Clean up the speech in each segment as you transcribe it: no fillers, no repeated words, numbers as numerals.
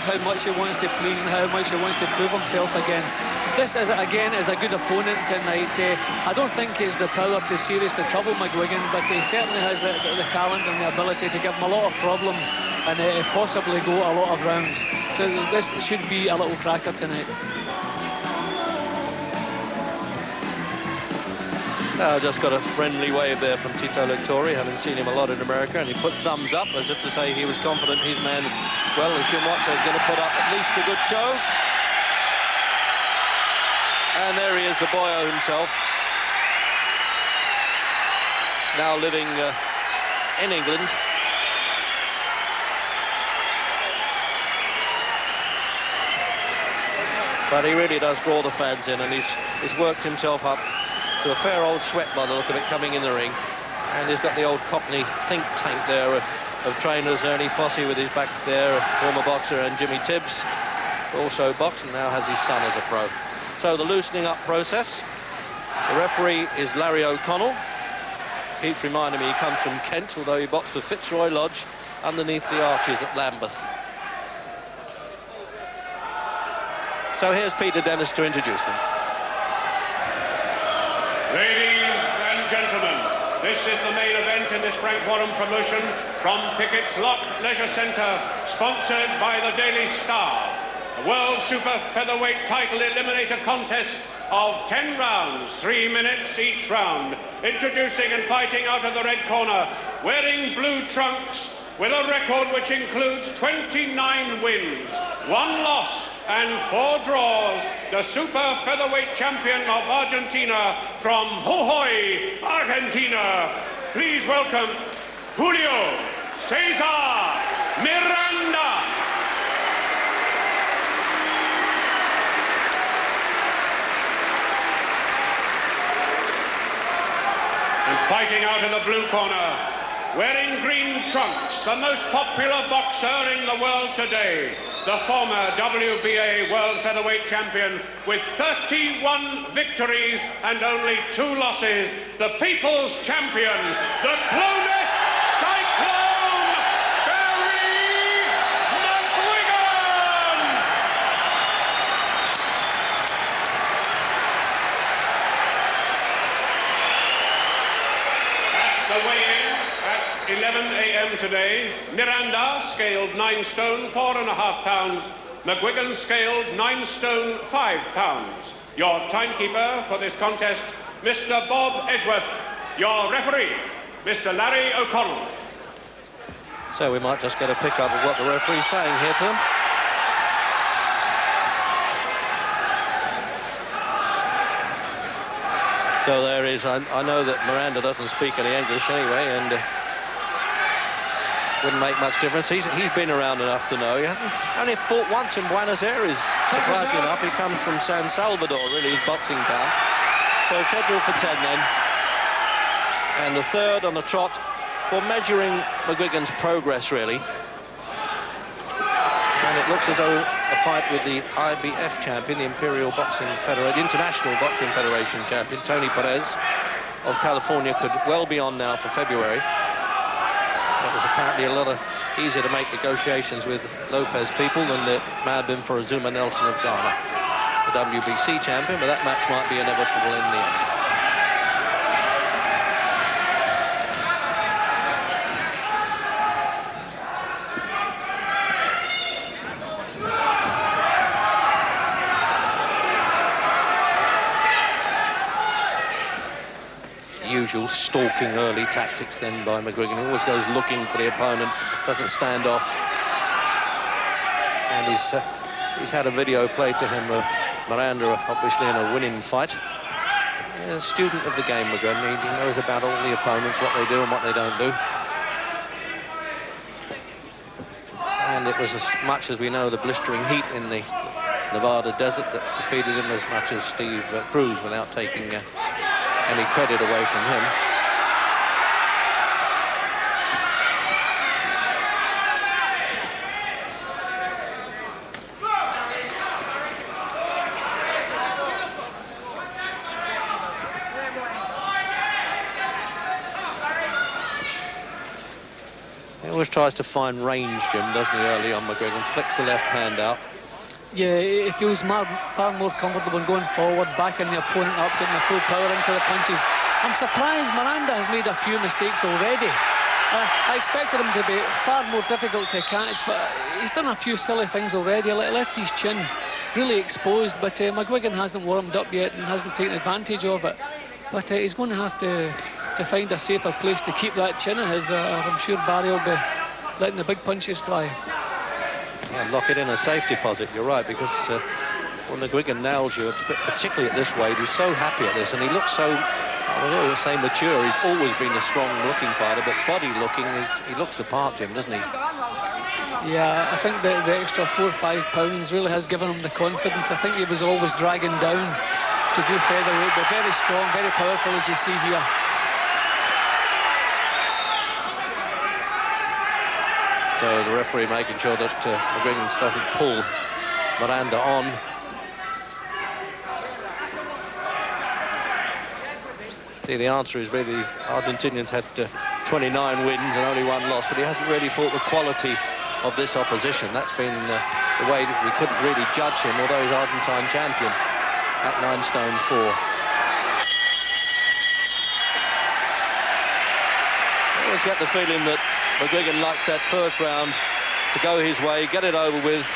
how much he wants to please and how much he wants to prove himself again. This is again is a good opponent tonight. I don't think he's the power to seriously trouble McGuigan, but he certainly has the talent and the ability to give him a lot of problems and possibly go a lot of rounds. So this should be a little cracker tonight. Just got a friendly wave there from Tito Lectori, having seen him a lot in America, and he put thumbs up as if to say he was confident his man, well, as Jim Watt says, is going to put up at least a good show. And there he is, the boyo himself, now living in England. But he really does draw the fans in, and he's worked himself up to a fair old sweat by the look of it coming in the ring. And he's got the old Cockney think tank there of trainers, Ernie Fossey with his back there, a former boxer, and Jimmy Tibbs, also boxed and now has his son as a pro. So the loosening up process. The referee is Larry O'Connell. Keeps reminding me he comes from Kent, although he boxed for Fitzroy Lodge underneath the arches at Lambeth. So here's Peter Dennis to introduce them. Ladies and gentlemen, this is the main event in this Frank Warren promotion from Picketts Lock Leisure Centre, sponsored by the Daily Star. A World Super Featherweight title eliminator contest of 10 rounds, 3 minutes each round. Introducing and fighting out of the red corner, wearing blue trunks, with a record which includes 29 wins, 1 loss and 4 draws, the Super Featherweight Champion of Argentina from Jujuy, Argentina. Please welcome Julio Cesar Miranda. And fighting out in the blue corner, wearing green trunks, the most popular boxer in the world today, the former WBA World Featherweight Champion with 31 victories and only 2 losses, the People's Champion, the Clonus Cyclone, Barry McGuigan! At the weigh-in, at 11 a.m. today, Miranda scaled 9 stone 4.5 pounds, McGuigan scaled 9 stone 5 pounds. Your timekeeper for this contest, Mr. Bob Edgeworth. Your referee, Mr. Larry O'Connell. So we might just get a pick up of what the referee's saying here to them. So there is, I know that Miranda doesn't speak any English anyway, and wouldn't make much difference. He's been around enough to know. He hasn't only fought once in Buenos Aires, surprisingly enough. He comes from San Salvador, really, his boxing town. So scheduled for 10 then. And the third on the trot for measuring McGuigan's progress, really. And it looks as though a fight with the IBF champion, the Imperial Boxing Federation, the International Boxing Federation champion, Tony Perez of California, could well be on now for February. It was apparently a lot easier to make negotiations with Lopez people than it may have been for Azuma Nelson of Ghana, the WBC champion, but that match might be inevitable in the end. Usual stalking early tactics then by McGuigan. He always goes looking for the opponent, doesn't stand off. And he's had a video played to him of Miranda, obviously in a winning fight. A student of the game, McGuigan. He knows about all the opponents, what they do and what they don't do. And it was, as much as we know, the blistering heat in the Nevada desert that defeated him as much as Steve Cruz, without taking any credit away from him. Always tries to find range, Jim, doesn't he, early on, McGuigan? Flicks the left hand out. Yeah, he feels far more comfortable going forward, backing the opponent up, getting the full power into the punches. I'm surprised Miranda has made a few mistakes already. I expected him to be far more difficult to catch, but he's done a few silly things already. Left his chin really exposed, but McGuigan hasn't warmed up yet and hasn't taken advantage of it. But he's going to have to find a safer place to keep that chin of his. I'm sure Barry will be letting the big punches fly. Yeah, lock it in a safe deposit, you're right, because when McGuigan nails you, it's particularly at this weight, he's so happy at this, and he looks so, I don't know, say mature. He's always been a strong-looking fighter, but body-looking, he looks the part to him, doesn't he? Yeah, I think the extra 4 or 5 pounds really has given him the confidence. I think he was always dragging down to do featherweight, but very strong, very powerful, as you see here. So the referee making sure that McGuigan doesn't pull Miranda on. See, the answer is really the Argentinians had 29 wins and only 1 loss, but he hasn't really fought the quality of this opposition. That's been the way that we couldn't really judge him, although he's Argentine champion at 9 stone 4. I always get the feeling that McGuigan likes that first round to go his way, get it over with,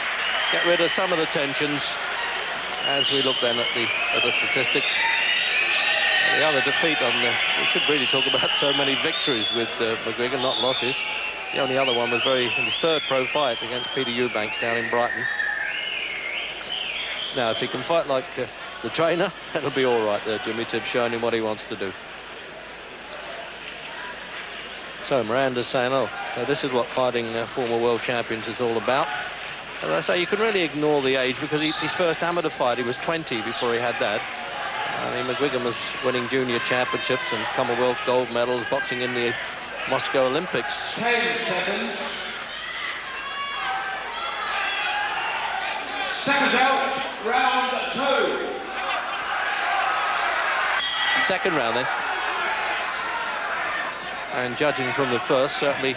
get rid of some of the tensions. As we look then at the statistics, the other defeat on we should really talk about so many victories with McGuigan, not losses. The only other one was in his 3rd pro fight against Peter Eubanks down in Brighton. Now, if he can fight like the trainer, that'll be all right there. Jimmy Tibbs showing him what he wants to do. So Miranda's saying, oh, so this is what fighting former world champions is all about. As I say, you can really ignore the age, because his first amateur fight, he was 20 before he had that. I mean, McGuigan was winning junior championships and Commonwealth gold medals, boxing in the Moscow Olympics. 10 seconds. Seconds out, round 2. Second round then. And judging from the first, certainly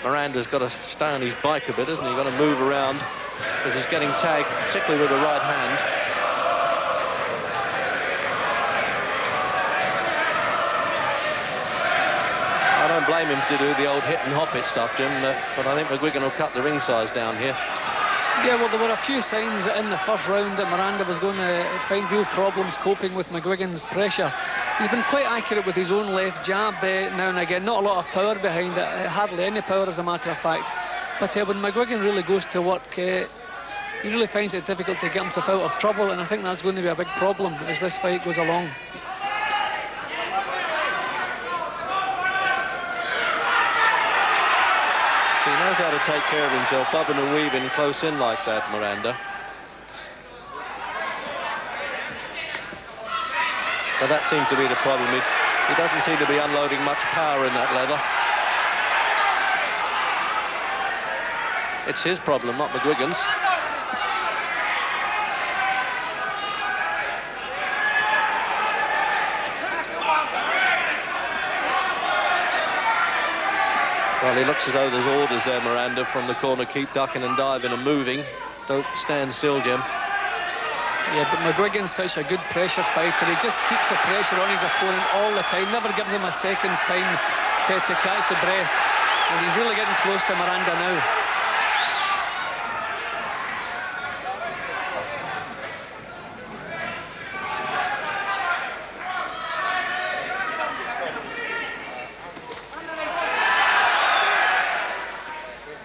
Miranda's got to stay on his bike a bit, isn't he? Got to move around, because he's getting tagged, particularly with the right hand. I don't blame him to do the old hit and hop it stuff, Jim, but I think McGuigan will cut the ring size down here. Yeah, well, there were a few signs in the first round that Miranda was going to find real problems coping with McGuigan's pressure. He's been quite accurate with his own left jab now and again. Not a lot of power behind it, hardly any power, as a matter of fact. But when McGuigan really goes to work, he really finds it difficult to get himself out of trouble, and I think that's going to be a big problem as this fight goes along. He knows how to take care of himself, bobbing and weaving close in like that, Miranda. But that seems to be the problem. He doesn't seem to be unloading much power in that leather. It's his problem, not McGuigan's. Well, he looks as though there's orders there, Miranda, from the corner. Keep ducking and diving and moving. Don't stand still, Jim. Yeah, but McGuigan's such a good pressure fighter. He just keeps the pressure on his opponent all the time. Never gives him a second's time to catch the breath. And he's really getting close to Miranda now.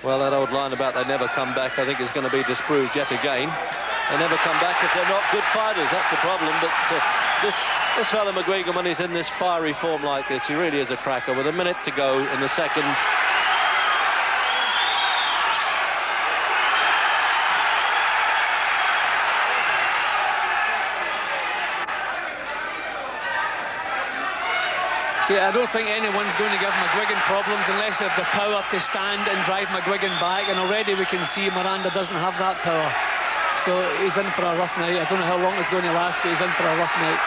Well, that old line about they never come back, I think, is going to be disproved yet again. They never come back if they're not good fighters. That's the problem. But this fella McGuigan, when he's in this fiery form like this, he really is a cracker. With a minute to go in the second. See, I don't think anyone's going to give McGuigan problems unless they have the power to stand and drive McGuigan back. And already we can see Miranda doesn't have that power. So he's in for a rough night. I don't know how long it's going to last, but he's in for a rough night.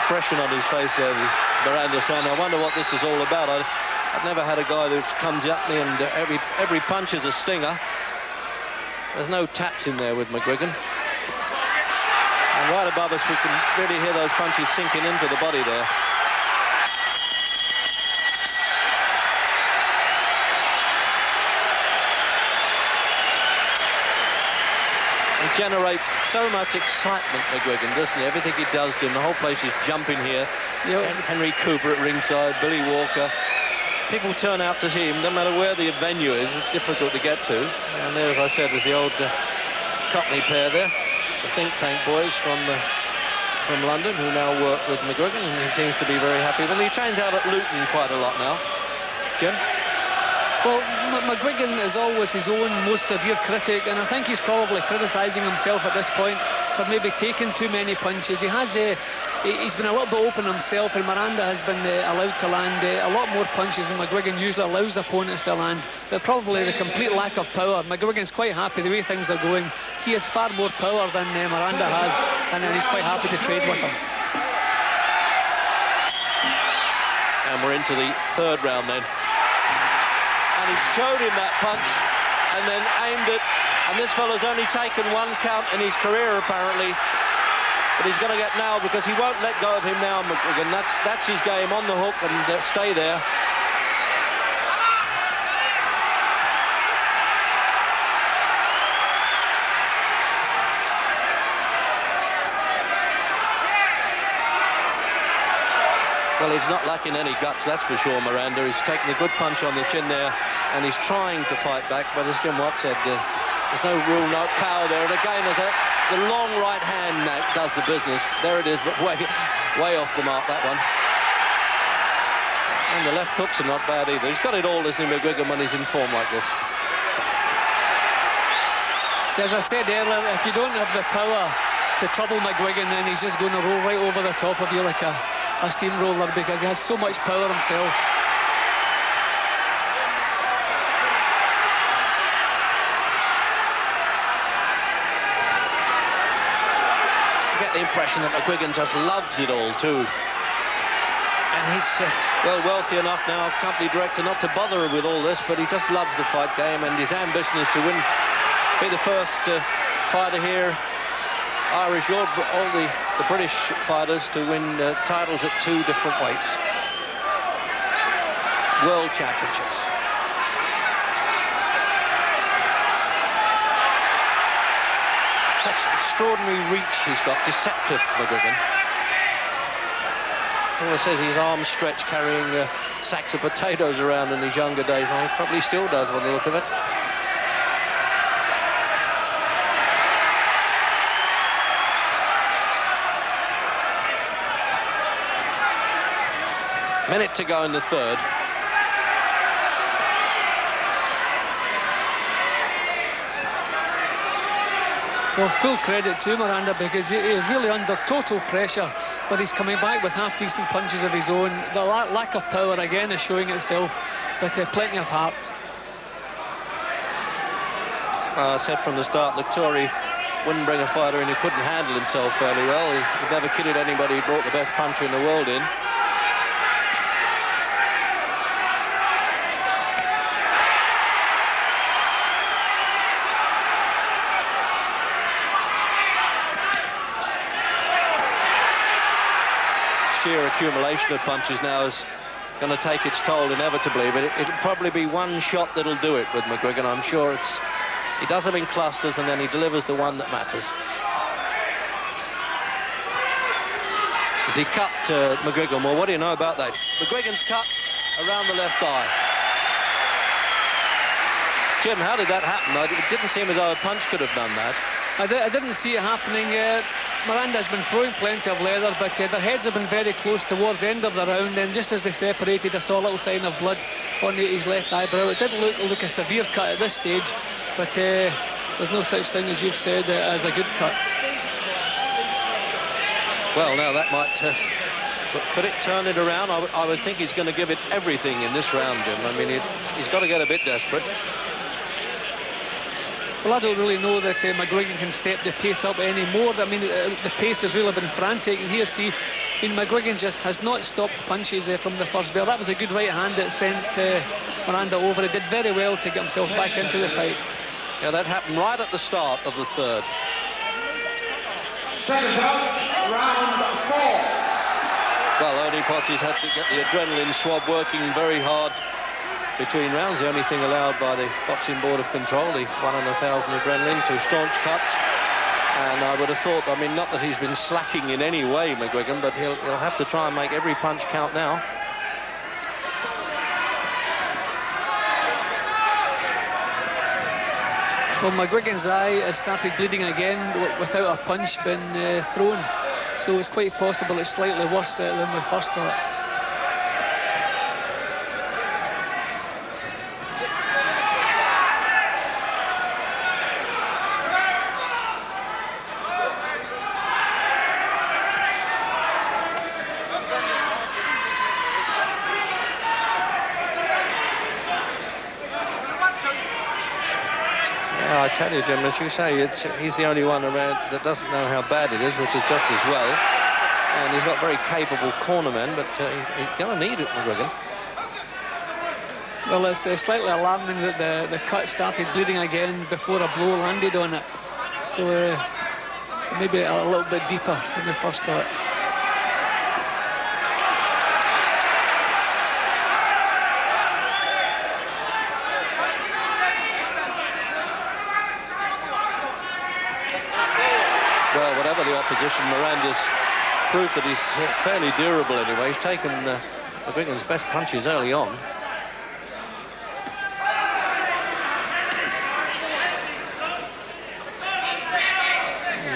expression on his face there, Miranda, saying, I wonder what this is all about. I've never had a guy that comes at me and every punch is a stinger. There's no taps in there with McGuigan. And right above us, we can really hear those punches sinking into the body there. He generates so much excitement, McGuigan, doesn't he? Everything he does to him, the whole place is jumping here. Henry Cooper at ringside, Billy Walker. People turn out to see him, no matter where the venue is. It's difficult to get to. And there, as I said, is the old Cockney pair there, the think tank boys from London, who now work with McGuigan, and he seems to be very happy with them. He trains out at Luton quite a lot now. Jim? Well, McGuigan is always his own most severe critic, and I think he's probably criticising himself at this point for maybe taking too many punches. He's been a little bit open himself, and Miranda has been allowed to land a lot more punches than McGuigan usually allows opponents to land, but probably the complete lack of power. McGuigan's quite happy the way things are going. He has far more power than Miranda has, and he's quite happy to trade with him. And we're into the third round then. And he showed him that punch and then aimed it, and this fellow's only taken one count in his career apparently, but he's got to get now because he won't let go of him now, McGuigan. That's his game, on the hook and stay there. Well, he's not lacking any guts, that's for sure, Miranda. He's taking a good punch on the chin there, and he's trying to fight back, but as Jim Watt said, there's no rule, no power there. And again, the long right hand does the business. There it is, but way off the mark, that one. And the left hooks are not bad either. He's got it all, isn't he, McGuigan, when he's in form like this? So as I said earlier, if you don't have the power to trouble McGuigan, then he's just going to roll right over the top of you like a steamroller, because he has so much power himself. You get the impression that McGuigan just loves it all too, and he's well, wealthy enough now, company director, not to bother with all this, but he just loves the fight game, and his ambition is to be the first fighter here, Irish or all the British fighters, to win titles at 2 different weights. World Championships. Such extraordinary reach he's got, deceptive, McGuigan. Always says his arms stretched carrying sacks of potatoes around in his younger days, and he probably still does by the look of it. Minute to go in the third. Well, full credit to Miranda, because he is really under total pressure, but he's coming back with half-decent punches of his own. The lack of power again is showing itself, but plenty of heart. I said from the start, Lectori wouldn't bring a fighter in who couldn't handle himself fairly well. He's never kidded anybody. He brought the best puncher in the world in. Sheer accumulation of punches now is going to take its toll inevitably, but it'll probably be one shot that'll do it with McGuigan. I'm sure he does them in clusters, and then he delivers the one that matters. As he cut McGuigan, well, what do you know about that? McGuigan's cut around the left eye. Jim, how did that happen? It didn't seem as though a punch could have done that. I didn't see it happening. Miranda's been throwing plenty of leather, but their heads have been very close towards the end of the round, and just as they separated, I saw a little sign of blood on his left eyebrow. It didn't look a severe cut at this stage, but there's no such thing, as you've said, as a good cut. Well, now that might... could it turn it around? I would think he's going to give it everything in this round, Jim. I mean, he's got to get a bit desperate. Well, I don't really know that McGuigan can step the pace up any more. I mean, the pace has really been frantic. And here, see, I mean, McGuigan just has not stopped punches from the first bell. That was a good right hand that sent Miranda over. He did very well to get himself back into the fight. Yeah, that happened right at the start of the third. Second out, round 4. Well, Ernie Fossey's had to get the adrenaline swab working very hard between rounds. The only thing allowed by the Boxing Board of Control, the 1 in 1,000 adrenaline to staunch cuts. And I would have thought, I mean, not that he's been slacking in any way, McGuigan, but he'll have to try and make every punch count now. Well, McGuigan's eye has started bleeding again without a punch being thrown. So it's quite possible it's slightly worse than we first thought. I tell you, Jim, as you say, he's the only one around that doesn't know how bad it is, which is just as well. And he's got very capable cornermen, but he's going to need it, McGuigan. Well, it's slightly alarming that the cut started bleeding again before a blow landed on it. So maybe a little bit deeper than we first thought. Well, whatever the opposition, Miranda's proved that he's fairly durable anyway. He's taken McGuigan's best punches early on.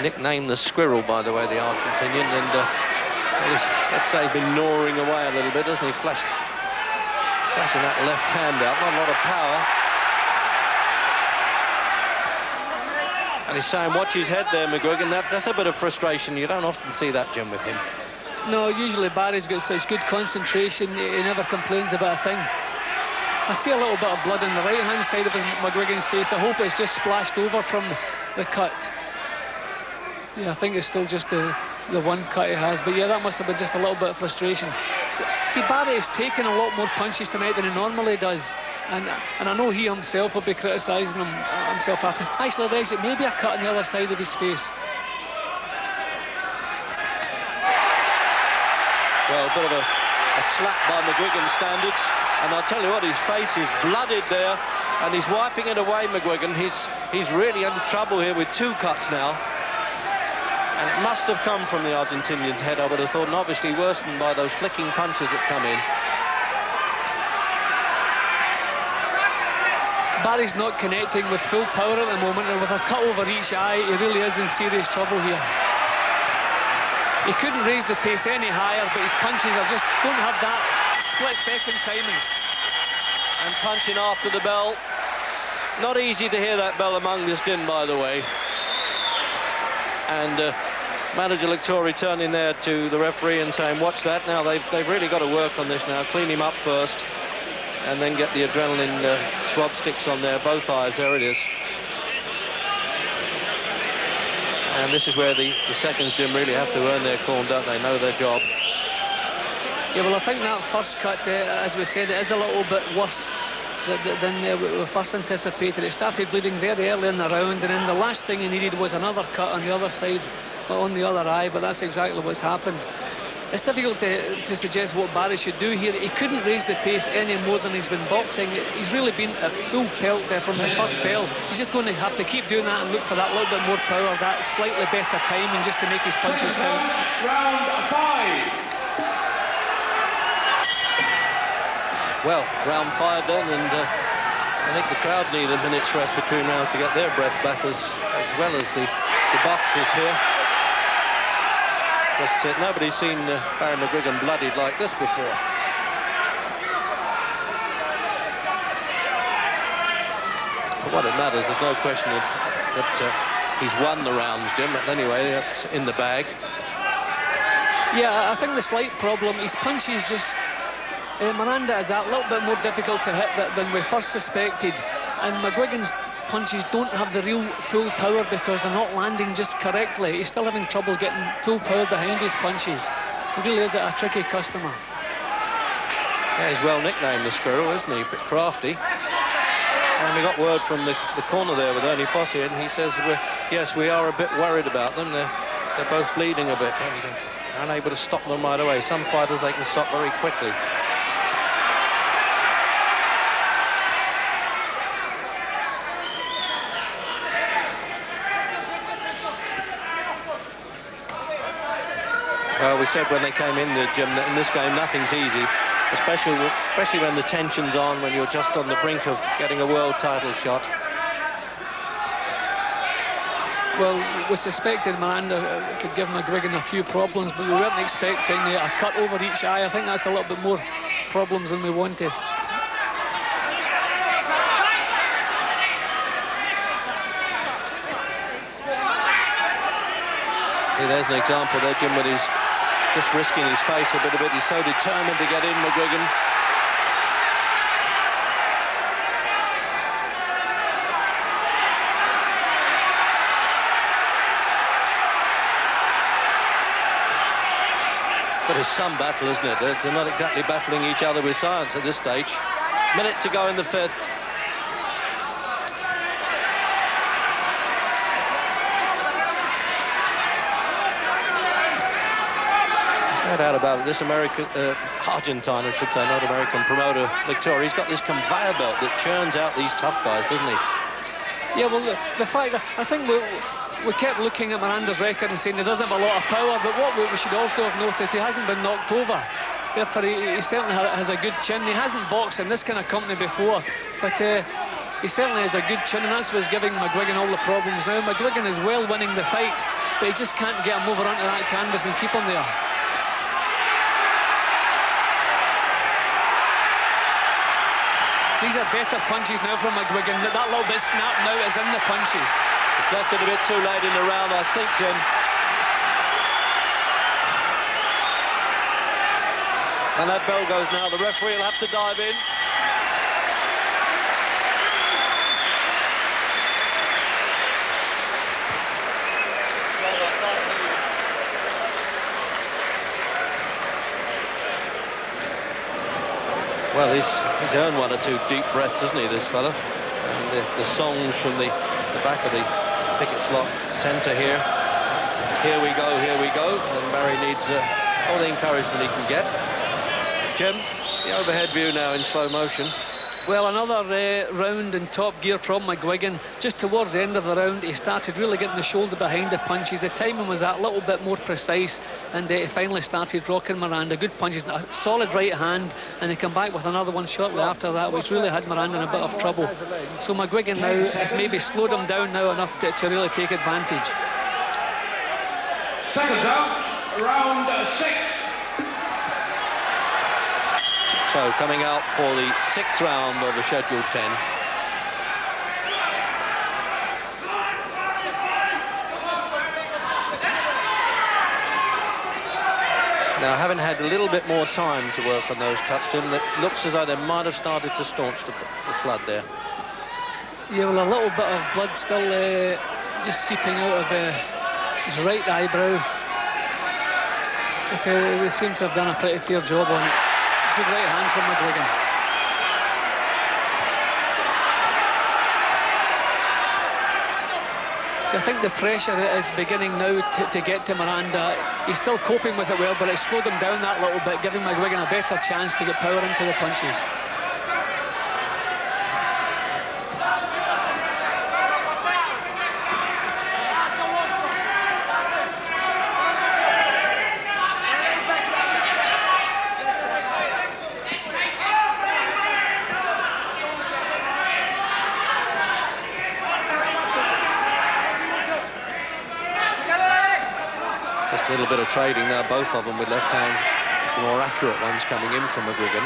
Nicknamed the Squirrel, by the way, the Argentinian, and let's say he's been gnawing away a little bit, doesn't he? Flashing that left hand out, not a lot of power. And he's saying, watch his head there, McGuigan. That's a bit of frustration. You don't often see that, Jim, with him. No, usually Barry's got such good concentration. He never complains about a thing. I see a little bit of blood on the right-hand side of McGuigan's face. I hope it's just splashed over from the cut. Yeah, I think it's still just the one cut he has. But yeah, that must have been just a little bit of frustration. See, Barry is taking a lot more punches tonight than he normally does. And I know he himself will be criticising himself after. Actually, there's maybe a cut on the other side of his face. Well, a bit of a slap by McGuigan standards. And I'll tell you what, his face is blooded there. And he's wiping it away, McGuigan. He's really in trouble here with 2 cuts now. And it must have come from the Argentinian's head, I would have thought, and obviously worsened by those flicking punches that come in. Barry's not connecting with full power at the moment, and with a cut over each eye, he really is in serious trouble here. He couldn't raise the pace any higher, but his punches don't have that split-second timing. And punching after the bell. Not easy to hear that bell among this din, by the way. And manager Lectori turning there to the referee and saying, watch that. Now, they've really got to work on this now. Clean him up first. And then get the adrenaline swab sticks on there, both eyes. There it is. And this is where the seconds, Jim, really have to earn their corn, don't they? Know their job. Yeah, well, I think that first cut, as we said, it is a little bit worse than we first anticipated. It started bleeding very early in the round, and then the last thing he needed was another cut on the other side, on the other eye, but that's exactly what's happened. It's difficult to suggest what Barry should do here. He couldn't raise the pace any more than he's been boxing. He's really been at full pelt there from the first bell. He's just going to have to keep doing that and look for that little bit more power, that slightly better timing, just to make his punches count. Round 5. Well, round 5 then, and I think the crowd need a minute's rest between rounds to get their breath back, as well as the boxers here. Nobody's seen Barry McGuigan bloodied like this before. But what it matters, there's no question that he's won the rounds, Jim. But anyway, that's in the bag. Yeah, I think the slight problem, his punches just... Miranda is that little bit more difficult to hit than we first suspected. And McGuigan's punches don't have the real full power because they're not landing just correctly. He's still having trouble getting full power behind his punches. He really is a tricky customer. Yeah, he's well nicknamed the Squirrel, isn't he? A bit crafty. And we got word from the corner there with Ernie Fossey, and he says, yes, we are a bit worried about them. They're both bleeding a bit and unable to stop them right away. Some fighters they can stop very quickly. Well, we said when they came in the gym that in this game nothing's easy, especially when the tension's on, when you're just on the brink of getting a world title shot. Well, we suspected Miranda could give McGuigan a few problems, but we weren't expecting a cut over each eye. I think that's a little bit more problems than we wanted. See, there's an example there, Jim, when he's just risking his face a bit. He's so determined to get in, McGuigan. But it's some battle, isn't it? They're not exactly battling each other with science at this stage. Minute to go in the fifth. There's no doubt about it. This Argentine, I should say, not American promoter, Victoria, he's got this conveyor belt that churns out these tough guys, doesn't he? Yeah, well, the fact that I think we kept looking at Miranda's record and saying he doesn't have a lot of power, but what we should also have noticed, he hasn't been knocked over. Therefore, he certainly has a good chin. He hasn't boxed in this kind of company before, but he certainly has a good chin, and that's what's giving McGuigan all the problems now. McGuigan is well winning the fight, but he just can't get him over onto that canvas and keep him there. These are better punches now from McGuigan. That little bit snap now is in the punches. It's left it a bit too late in the round, I think, Jim. And that bell goes now. The referee will have to dive in. Well, he's earned one or two deep breaths, hasn't he, this fella? And the songs from the back of the Picketts lock centre here. Here we go, here we go. And Barry needs all the encouragement he can get. Jim, the overhead view now in slow motion. Well, another round in top gear from McGuigan. Just towards the end of the round, he started really getting the shoulder behind the punches. The timing was that little bit more precise, and he finally started rocking Miranda. Good punches, a solid right hand, and he came back with another one shortly after that, which really had Miranda in a bit of trouble. So McGuigan now has maybe slowed him down now enough to really take advantage. Seconds out, round 6. So coming out for the 6th round of the scheduled 10. Now, having had a little bit more time to work on those cuts, Jim, it looks as though they might have started to staunch the blood there. Yeah, well, a little bit of blood still just seeping out of his right eyebrow. But they seem to have done a pretty fair job on it. Good right hand from McGuigan. So I think the pressure is beginning now to get to Miranda. He's still coping with it well, but it's slowed him down that little bit, giving McGuigan a better chance to get power into the punches. A little bit of trading now, both of them with left hands, the more accurate ones coming in from McGuigan.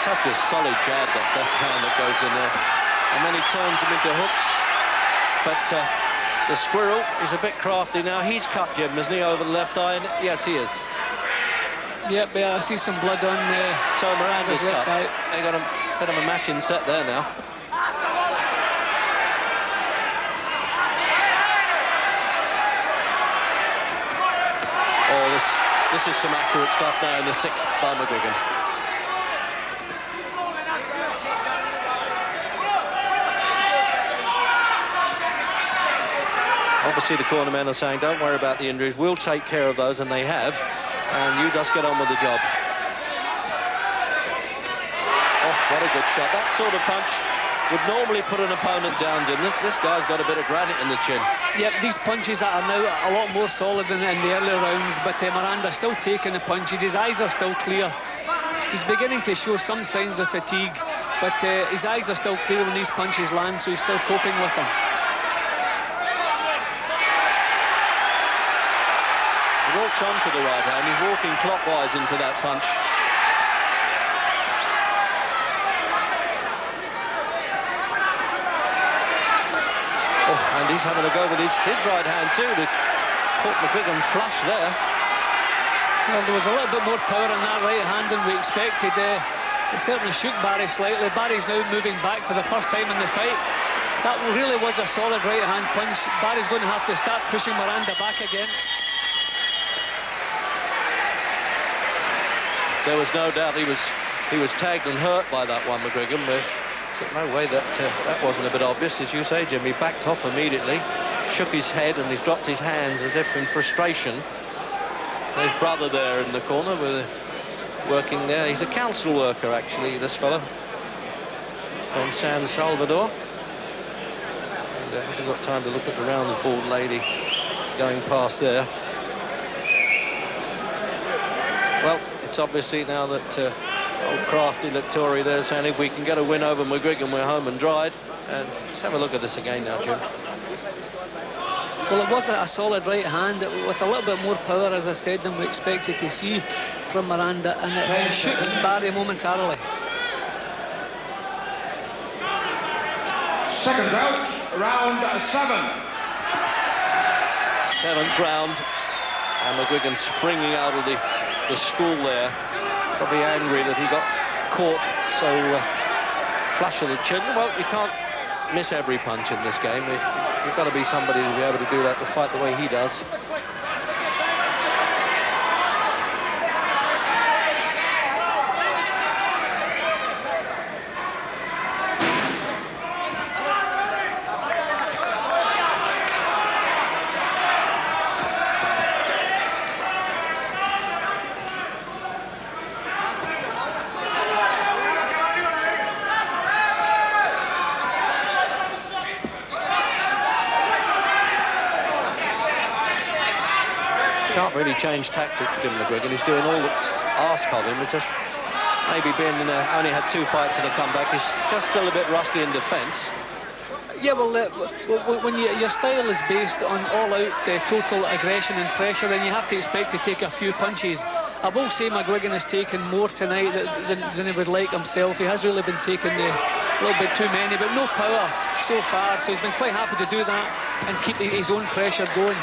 Such a solid jab, that left hand that goes in there, and then he turns them into hooks. But the Squirrel is a bit crafty now. He's cut Jim, isn't he, over the left eye? And yes, he is. Yep, yeah, I see some blood on so Miranda's cut. Eye. They got a bit of a matching set there now. Oh, this is some accurate stuff now in the 6th by McGuigan. Obviously, the corner men are saying, don't worry about the injuries, we'll take care of those, and they have, and you just get on with the job. Oh, what a good shot. That sort of punch would normally put an opponent down, Jim. This guy's got a bit of granite in the chin. Yep, these punches that are now a lot more solid than in the earlier rounds, but Miranda's still taking the punches. His eyes are still clear. He's beginning to show some signs of fatigue, but his eyes are still clear when these punches land, so he's still coping with them. He walks onto the right hand. He's walking clockwise into that punch. And he's having a go with his right hand too to put McGuigan flush there. Well, there was a little bit more power in that right hand than we expected. It certainly shook Barry slightly. Barry's now moving back for the first time in the fight. That really was a solid right hand punch. Barry's going to have to start pushing Miranda back again. There was no doubt he was tagged and hurt by that one, McGuigan. No way that wasn't a bit obvious, as you say, Jim. He backed off immediately, shook his head, and he's dropped his hands as if in frustration. There's brother there in the corner working there. He's a council worker, actually, this fellow from San Salvador. And hasn't got time to look at the rounds bald lady going past there. Well, it's obviously now that old crafty Lectory there saying if we can get a win over McGuigan, we're home and dried. And let's have a look at this again now, Jim. Well, it was a solid right hand with a little bit more power, as I said, than we expected to see from Miranda, and it shook Barry momentarily. Second round, round 7. 7th round, and McGuigan springing out of the stool there. Probably angry that he got caught so flush of the chin. Well, you can't miss every punch in this game. You've got to be somebody to be able to do that, to fight the way he does. Can't really change tactics, Jim McGuigan. He's doing all that's asked of him. It's just maybe been only had 2 fights and a comeback. He's just still a bit rusty in defence. Yeah, well, when your style is based on all-out total aggression and pressure, then you have to expect to take a few punches. I will say McGuigan has taken more tonight than he would like himself. He has really been taking a little bit too many, but no power so far, so he's been quite happy to do that and keep his own pressure going.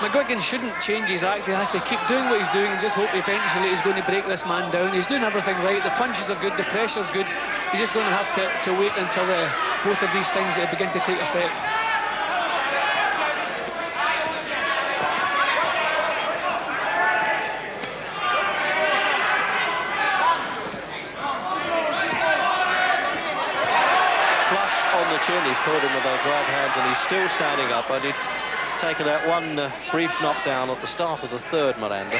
McGuigan shouldn't change his act. He has to keep doing what he's doing and just hope eventually he's going to break this man down. He's doing everything right. The punches are good, the pressure's good. He's just going to have to wait until both of these things begin to take effect. Flush on the chin. He's caught him with those right hands, and he's still standing up. I did taken that one brief knockdown at the start of the 3rd, Miranda.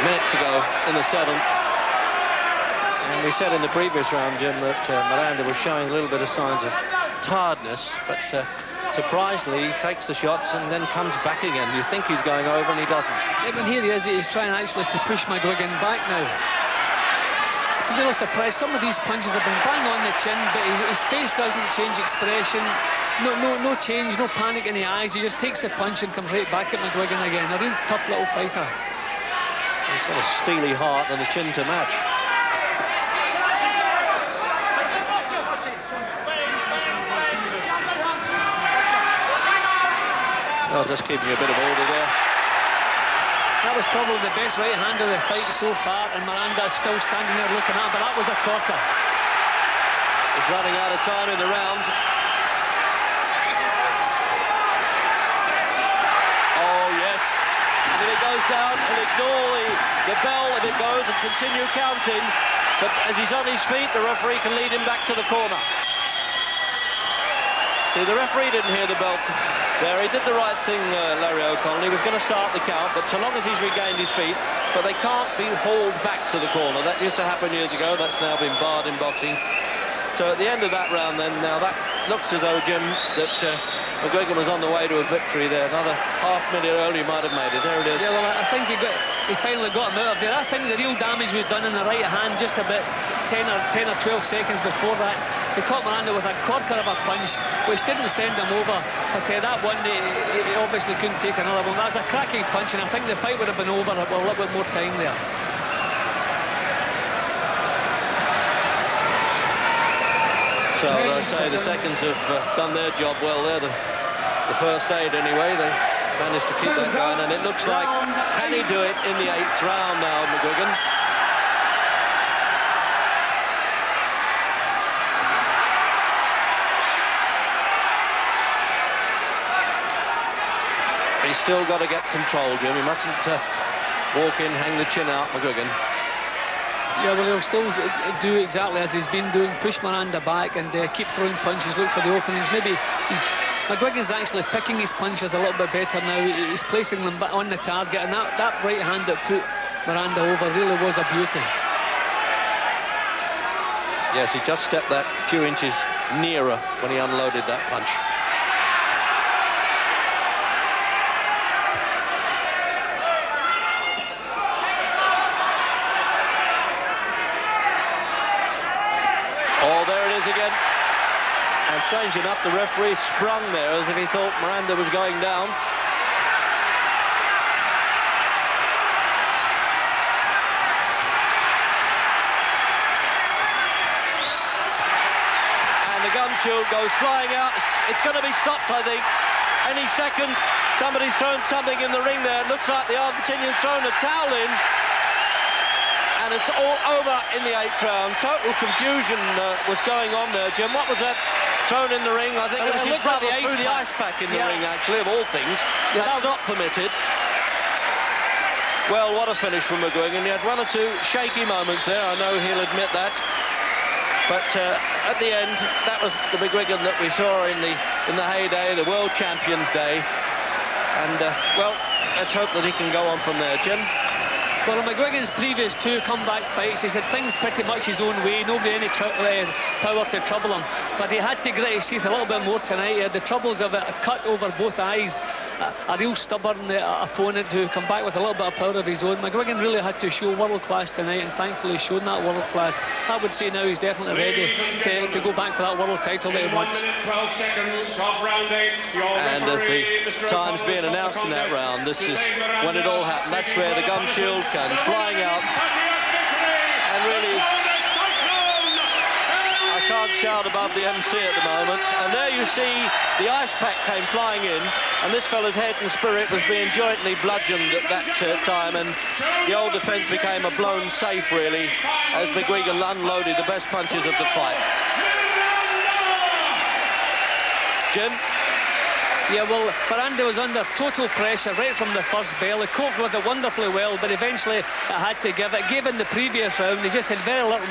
Minute to go in the 7th. And we said in the previous round, Jim, that Miranda was showing a little bit of signs of tiredness, but surprisingly, he takes the shots and then comes back again. You think he's going over, and he doesn't. Yeah, but here he is. He's trying actually to push McGuigan back now. I'm really surprised. Some of these punches have been bang on the chin, but his face doesn't change expression. No change, no panic in the eyes. He just takes the punch and comes right back at McGuigan again. A real tough little fighter. He's got a steely heart and a chin to match. Oh, just keeping a bit of order there. That was probably the best right hand of the fight so far, and Miranda's still standing there looking at him, but that was a corker. He's running out of time in the round. Oh, yes. And if it goes down, he'll ignore the bell if it goes and continue counting. But as he's on his feet, the referee can lead him back to the corner. See, the referee didn't hear the bell there. He did the right thing, Larry O'Connell. He was going to start the count, but so long as he's regained his feet, but they can't be hauled back to the corner. That used to happen years ago. That's now been barred in boxing. So at the end of that round then, now that looks as though, Jim, that McGuigan was on the way to a victory there. Another half-minute earlier he might have made it. There it is. Yeah, well, I think he finally got him out of there. I think the real damage was done in the right hand just about 10 or 12 seconds before that. He caught Miranda with a corker of a punch, which didn't send him over. But that one, he obviously couldn't take another one. That was a cracking punch, and I think the fight would have been over with a little bit more time there. So, as I say, the seconds have done their job well there. The first aid, anyway, they managed to keep that going. And it looks like, can he do it in the 8th round now, McGuigan? He's still got to get control, Jim. He mustn't walk in, hang the chin out, McGuigan. Yeah, well, he'll still do exactly as he's been doing, push Miranda back and keep throwing punches, look for the openings. Maybe McGuigan's actually picking his punches a little bit better now. He's placing them on the target, and that right hand that put Miranda over really was a beauty. Yes, he just stepped that few inches nearer when he unloaded that punch. Oh, there it is again. And strange enough, the referee sprung there as if he thought Miranda was going down. And the gum shield goes flying out. It's going to be stopped, I think. Any second, somebody's thrown something in the ring there. It looks like the Argentinian's thrown a towel in. And it's all over in the 8th round. Total confusion was going on there, Jim. What was that thrown in the ring? I think it was his brother threw the ice pack in the ring, actually, of all things. Yeah, that's not permitted. Well, what a finish from McGuigan. He had one or two shaky moments there. I know he'll admit that. But at the end, that was the McGuigan that we saw in the heyday, the World Champions Day. And, well, let's hope that he can go on from there, Jim. Well, in McGuigan's previous 2 comeback fights, he's had things pretty much his own way. Nobody any power to trouble him. But he had to grit his teeth a little bit more tonight. He had the troubles of a cut over both eyes. A real stubborn opponent who come back with a little bit of power of his own. McGuigan really had to show world class tonight, and thankfully shown that world class. I would say now he's definitely ready to go back for that world title that he wants. 12 seconds of round 8. And as the time's being announced in that round, this is when it all happened. That's where the gum shield comes flying out. And really, I can't shout above the MC at the moment. And there you see the ice pack came flying in, and this fella's head and spirit was being jointly bludgeoned at that time, and the old defence became a blown safe, really, as McGuigan unloaded the best punches of the fight. Jim? Yeah, well, Miranda was under total pressure right from the first bell. He coped with it wonderfully well, but eventually it had to give. It gave in the previous round. He just had very little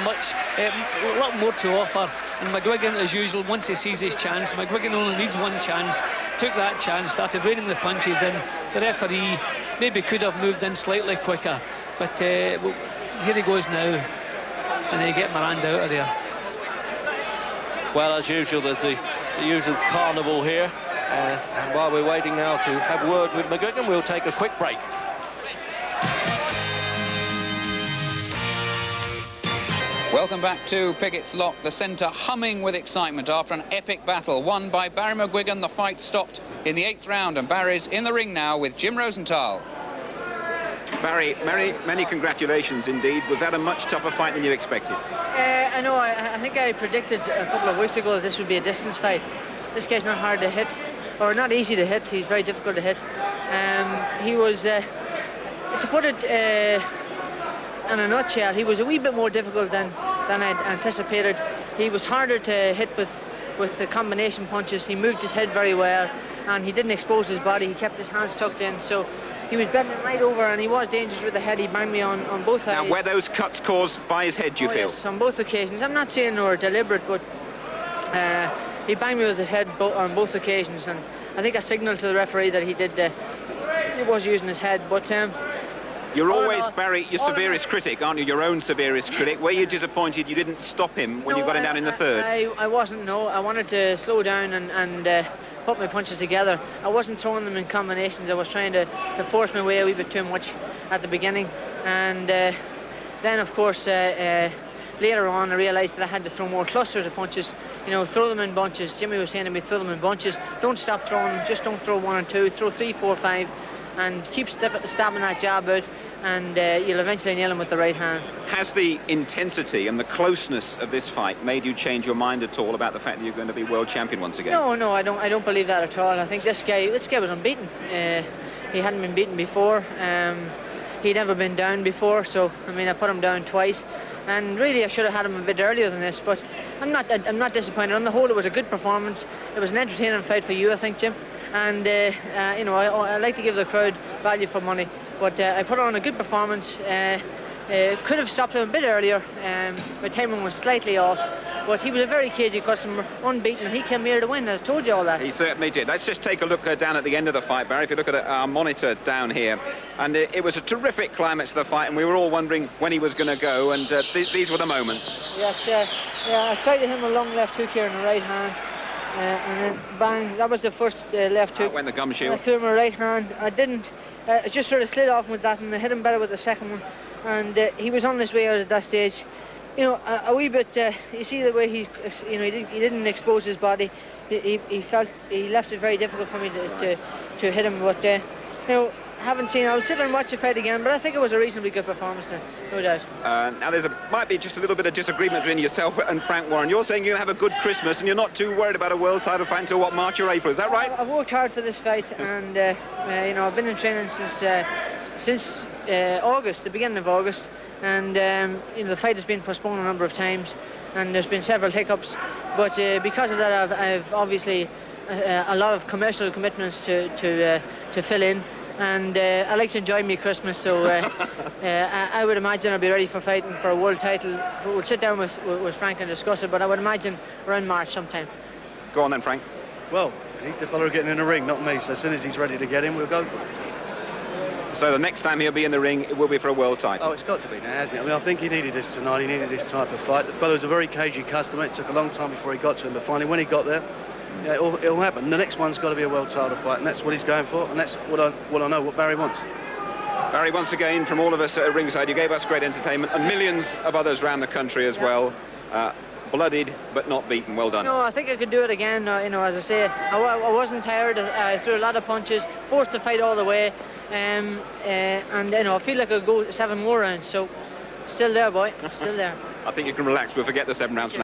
more to offer. And McGuigan, as usual, once he sees his chance, McGuigan only needs one chance. Took that chance, started raining the punches in. The referee maybe could have moved in slightly quicker. But here he goes now, and they get Miranda out of there. Well, as usual, there's the usual carnival here. And while we're waiting now to have a word with McGuigan, we'll take a quick break. Welcome back to Picketts Lock, the centre humming with excitement after an epic battle won by Barry McGuigan. The fight stopped in the 8th round, and Barry's in the ring now with Jim Rosenthal. Barry, many congratulations indeed. Was that a much tougher fight than you expected? I know. I think I predicted a couple of weeks ago that this would be a distance fight. This guy's not hard to hit, or not easy to hit. He's very difficult to hit. to put it in a nutshell, he was a wee bit more difficult than I'd anticipated. He was harder to hit with the combination punches. He moved his head very well, and he didn't expose his body. He kept his hands tucked in, so he was bending right over, and he was dangerous with the head. He banged me on both sides. Now, were those cuts caused by his head, do you feel? Yes, on both occasions. I'm not saying they were deliberate, but he banged me with his head on both occasions, and I think I signalled to the referee that he was using his head. But you're always, Barry, your severest critic, aren't you? Your own severest critic. Were you disappointed you didn't stop him when you got him down in the third? I wasn't, no. I wanted to slow down and put my punches together. I wasn't throwing them in combinations. I was trying to force my way a wee bit too much at the beginning. And then, of course, later on, I realised that I had to throw more clusters of punches. You know, throw them in bunches. Jimmy was saying to me, throw them in bunches. Don't stop throwing them. Just don't throw 1 and 2. Throw 3, 4, 5. And keep stabbing that jab out, and you'll eventually nail him with the right hand. Has the intensity and the closeness of this fight made you change your mind at all about the fact that you're going to be world champion once again? No, I don't believe that at all. I think this guy was unbeaten. He hadn't been beaten before. He'd never been down before, so I mean, I put him down twice. And really, I should have had him a bit earlier than this, but I'm not disappointed. On the whole, it was a good performance. It was an entertaining fight for you, I think, Jim. And you know, I like to give the crowd value for money, but I put on a good performance. Could have stopped him a bit earlier. My timing was slightly off, but he was a very cagey customer, unbeaten, and he came here to win. I told you all that. He certainly did. Let's just take a look down at the end of the fight, Barry. If you look at our monitor down here, and it was a terrific climax to the fight, and we were all wondering when he was going to go, and these were the moments. Yes, yeah, I tried to hit him a long left hook here in the right hand. And then bang, that was the first left hook. Went the gum shield. I threw him a right hand. I didn't, I just sort of slid off with that, and I hit him better with the second one. And he was on his way out at that stage. You know, a wee bit, you see the way he didn't expose his body. He left it very difficult for me to hit him. But, you know, I'll sit and watch the fight again, but I think it was a reasonably good performance, no doubt. Now might be just a little bit of disagreement between yourself and Frank Warren. You're saying you're going to have a good Christmas and you're not too worried about a world title fight until what, March or April, is that right? I've worked hard for this fight, and you know, I've been in training since August, the beginning of August, and you know, the fight has been postponed a number of times, and there's been several hiccups, but because of that, I've obviously a lot of commercial commitments to fill in. And I like to enjoy me Christmas, so I would imagine I'll be ready for fighting for a world title. We'll sit down with Frank and discuss it, but I would imagine around March sometime. Go on then, Frank. Well, he's the fellow getting in the ring, not me, so as soon as he's ready to get in, we'll go for it. So the next time he'll be in the ring, it will be for a world title? Oh, it's got to be now, hasn't it? I mean, I think he needed this tonight, he needed this type of fight. The fellow's a very cagey customer. It took a long time before he got to him, but finally when he got there, yeah, it'll happen. The next one's got to be a world title fight, and that's what he's going for, and that's what I know what Barry wants. Barry, once again, from all of us at ringside, you gave us great entertainment, and millions of others around the country as well. Bloodied but not beaten. Well done. No, I think I could do it again. You know, as I say, I wasn't tired. I threw a lot of punches, forced the fight all the way, and you know, I feel like I could go 7 more rounds. So, still there, boy, still there. I think you can relax. We'll forget the 7 rounds now.